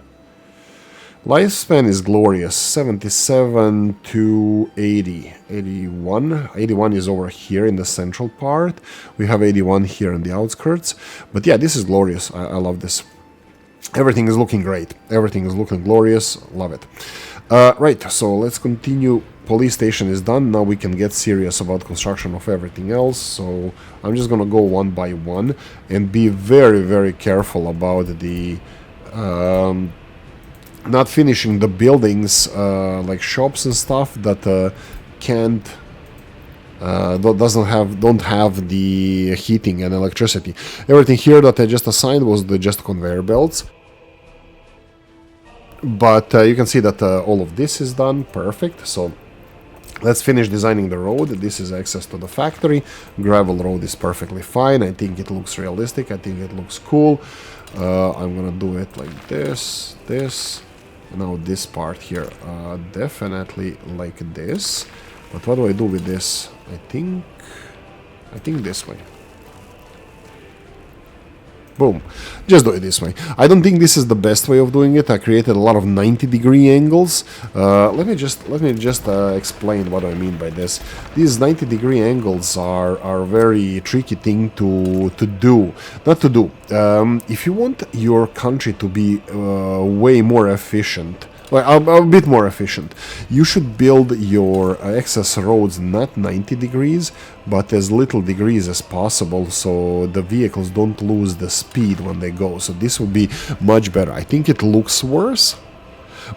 Lifespan is glorious. 77 to 80. 81. 81 is over here in the central part. We have 81 here in the outskirts. But yeah, this is glorious. I love this. Everything is looking great. Everything is looking glorious. Love it. Right, so let's continue. Police station is done. Now we can get serious about construction of everything else. So I'm just gonna go one by one and be very, very careful about the not finishing the buildings like shops and stuff that can't don't have the heating and electricity. Everything here that I just assigned was just conveyor belts. But you can see that all of this is done. Perfect. So let's finish designing the road. This is access to the factory. Gravel road is perfectly fine. I think it looks realistic. I think it looks cool. I'm gonna do it like this, now this part here. Definitely like this. But what do I do with this? I think this way. Boom. Just do it this way. I don't think this is the best way of doing it. I created a lot of 90-degree angles. Let me just explain what I mean by this. These 90-degree angles are a very tricky thing to do. Not to do. If you want your country to be way more efficient, well, a bit more efficient, you should build your access roads not 90 degrees, but as little degrees as possible, so the vehicles don't lose the speed when they go. So this would be much better. I think it looks worse,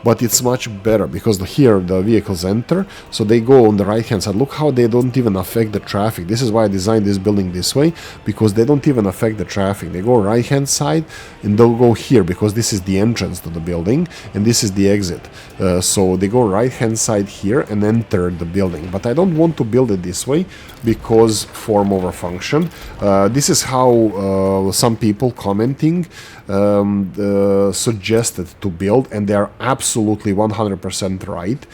but it's much better because here the vehicles enter, so they go on the right hand side. Look how they don't even affect the traffic. This is why I designed this building this way, because they don't even affect the traffic. They go right hand side and they'll go here because this is the entrance to the building and this is the exit. So they go right hand side here and enter the building. But I don't want to build it this way because form over function. This is how some people commenting suggested to build, and they are absolutely 100% right.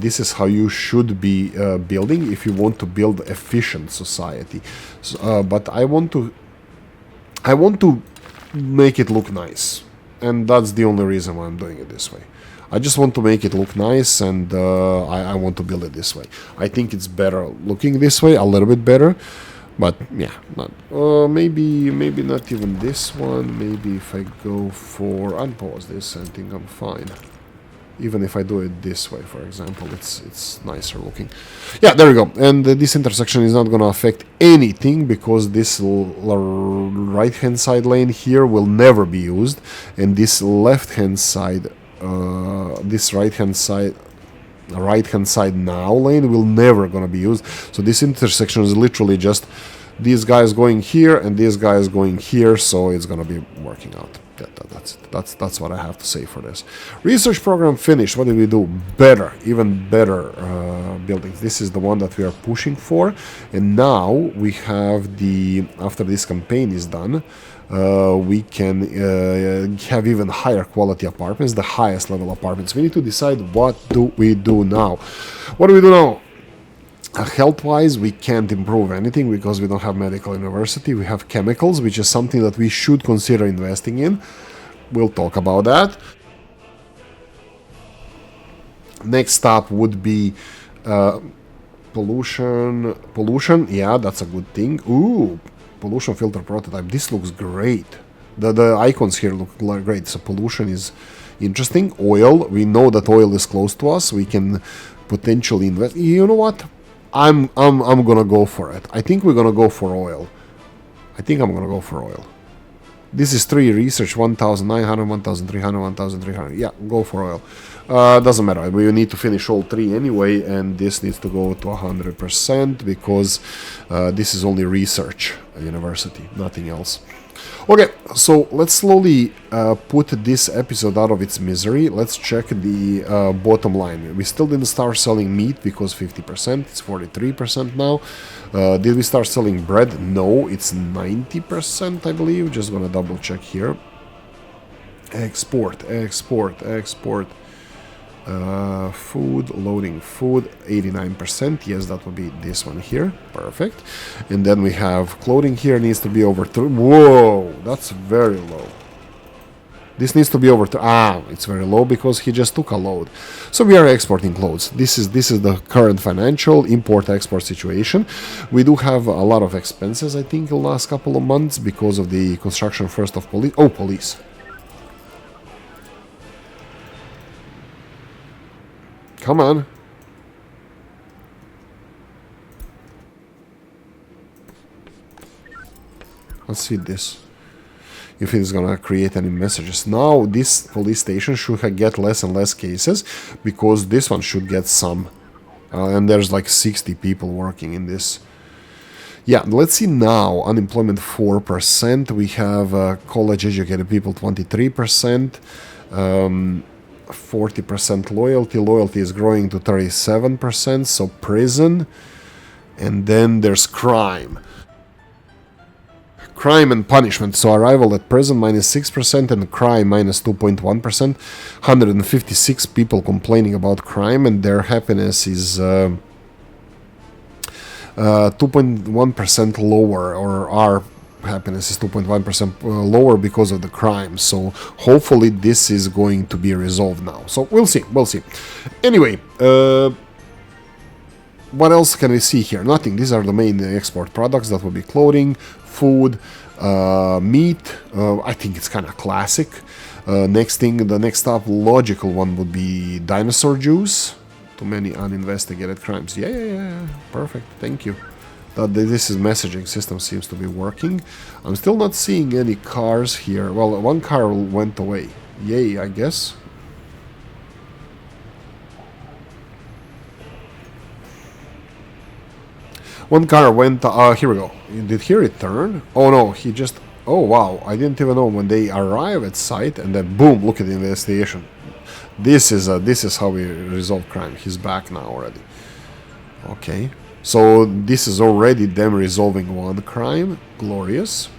This is how you should be building if you want to build efficient society. So, but I want to make it look nice, and that's the only reason why I'm doing it this way. I just want to make it look nice, and I want to build it this way. I think it's better looking this way, a little bit better. But yeah, not maybe not even this one. Maybe if I go for unpause this, I think I'm fine. Even if I do it this way, for example, it's nicer looking. Yeah, there we go. And this intersection is not going to affect anything because this right-hand side lane here will never be used, and this left-hand side, this right-hand side now lane will never going to be used. So this intersection is literally just these guys going here and these guys going here, so it's going to be working out. That's what I have to say for this. Research program finished. What did we do? Better, even better buildings. This is the one that we are pushing for, and now we have after this campaign is done, we can have even higher quality apartments, the highest level apartments. We need to decide what do we do now. What do we do now? Health-wise, we can't improve anything because we don't have medical university. We have chemicals, which is something that we should consider investing in. We'll talk about that. Next up would be pollution. Yeah, that's a good thing. Ooh, pollution filter prototype. This looks great. The icons here look great. So pollution is interesting. Oil. We know that oil is close to us. We can potentially invest. You know what? I'm gonna go for it. I think we're gonna go for oil. I think I'm gonna go for oil. This is 3 research, 1,900, 1,300, 1,300. Yeah, go for oil. Doesn't matter. We need to finish all 3 anyway, and this needs to go to 100% because this is only research university, nothing else. Okay, so let's slowly put this episode out of its misery. Let's check the bottom line. We still didn't start selling meat because 50%, it's 43% now. Did we start selling bread? No, it's 90%, I believe. Just gonna double check here. Export. Food, loading food, 89%. Yes, that would be this one here. Perfect. And then we have clothing here, needs to be over 3. Whoa, that's very low. This needs to be over 3. It's very low because he just took a load. So we are exporting clothes. This is the current financial import-export situation. We do have a lot of expenses, I think, in the last couple of months because of the construction first of police. Oh, police. Come on. Let's see this. If it's gonna create any messages. Now this police station should get less and less cases because this one should get some. And there's like 60 people working in this. Yeah, let's see now. Unemployment 4%. We have college-educated people 23%. 40% loyalty. Loyalty is growing to 37%. So prison. And then there's crime. Crime and punishment. So arrival at prison -6% and crime -2.1%. 156 people complaining about crime and their happiness is 2.1% lower, or our happiness is 2.1% lower because of the crime. So hopefully this is going to be resolved now. So we'll see. Anyway, what else can we see here? Nothing. These are the main export products. That would be clothing, food, meat. I think it's kind of classic. The next up logical one would be dinosaur juice. Too many uninvestigated crimes. Yeah. Perfect. Thank you. This is messaging system seems to be working. I'm still not seeing any cars here. Well, one car went away. Yay, I guess. One car went... here we go. Did he return? Oh no, he just... Oh wow, I didn't even know when they arrive at site and then boom, look at the investigation. This is how we resolve crime. He's back now already. Okay. So this is already them resolving one crime. Glorious.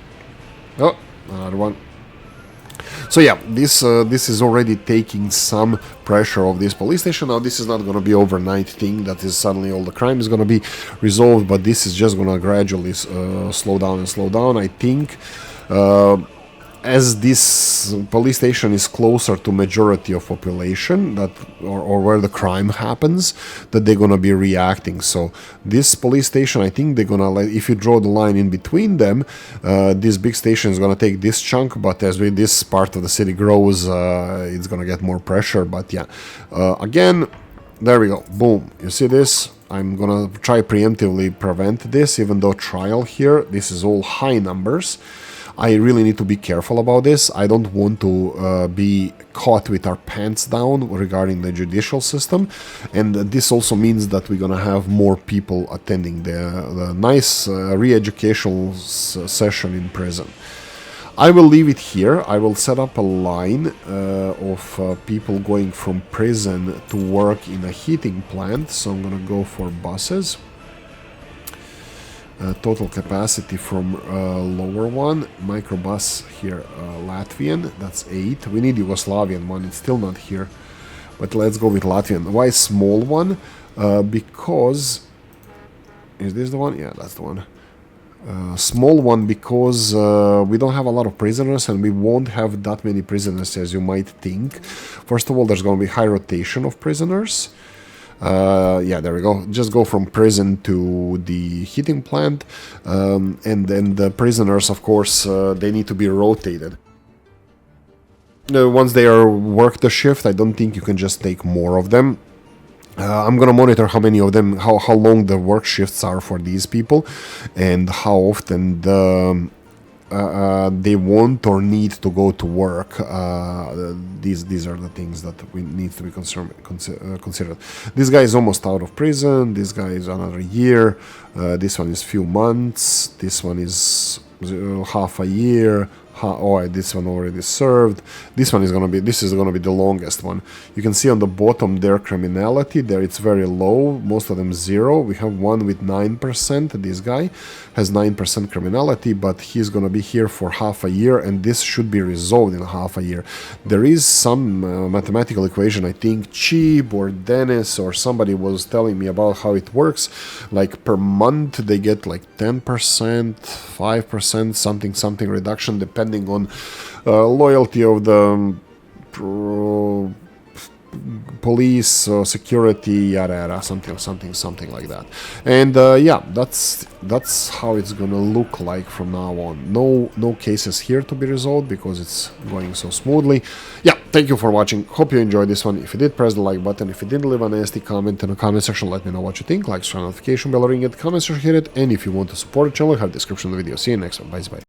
Oh, another one. So yeah, this is already taking some pressure off this police station. Now this is not going to be overnight thing that is suddenly all the crime is going to be resolved, but this is just going to gradually slow down. I think as this police station is closer to majority of population that or where the crime happens, that they're gonna be reacting. So this police station, I think they're gonna, like, if you draw the line in between them, this big station is gonna take this chunk, but as this part of the city grows, it's gonna get more pressure. But yeah, again, there we go, boom, you see this. I'm gonna try preemptively prevent this, even though trial here, this is all high numbers. I really need to be careful about this. I don't want to be caught with our pants down regarding the judicial system, and this also means that we're gonna have more people attending the nice re-educational session in prison. I will leave it here. I will set up a line of people going from prison to work in a heating plant, so I'm gonna go for buses. Total capacity from lower one, microbus here, Latvian, that's 8. We need Yugoslavian one, it's still not here, but let's go with Latvian. Why small one? Because, is this the one? Yeah, that's the one. Small one because we don't have a lot of prisoners, and we won't have that many prisoners as you might think. First of all, there's going to be high rotation of prisoners. Yeah, there we go. Just go from prison to the heating plant, and then the prisoners, of course, they need to be rotated. Once they are worked the shift, I don't think you can just take more of them. I'm gonna monitor how many of them, how long the work shifts are for these people, and how often they want or need to go to work. These are the things that we need to be considered. This guy is almost out of prison. This guy is another year. This one is few months. This one is half a year. Oh, this one already served. This one is gonna be. This is gonna be the longest one. You can see on the bottom their criminality. There it's very low. Most of them 0. We have one with 9%. This guy has 9% criminality, but he's gonna be here for half a year, and this should be resolved in half a year. There is some mathematical equation. I think Cheap or Dennis or somebody was telling me about how it works. Like per month they get like 10%, 5%, something reduction depending on loyalty of the police, security, yada yada, something like that. And yeah, that's how it's gonna look like from now on. No cases here to be resolved because it's going so smoothly. Yeah, thank you for watching. Hope you enjoyed this one. If you did, press the like button. If you didn't, leave a nasty comment in the comment section. Let me know what you think. Like, subscribe, notification bell, ring it, comment section, hit it. And if you want to support the channel, have the description of the video. See you next one. Bye bye.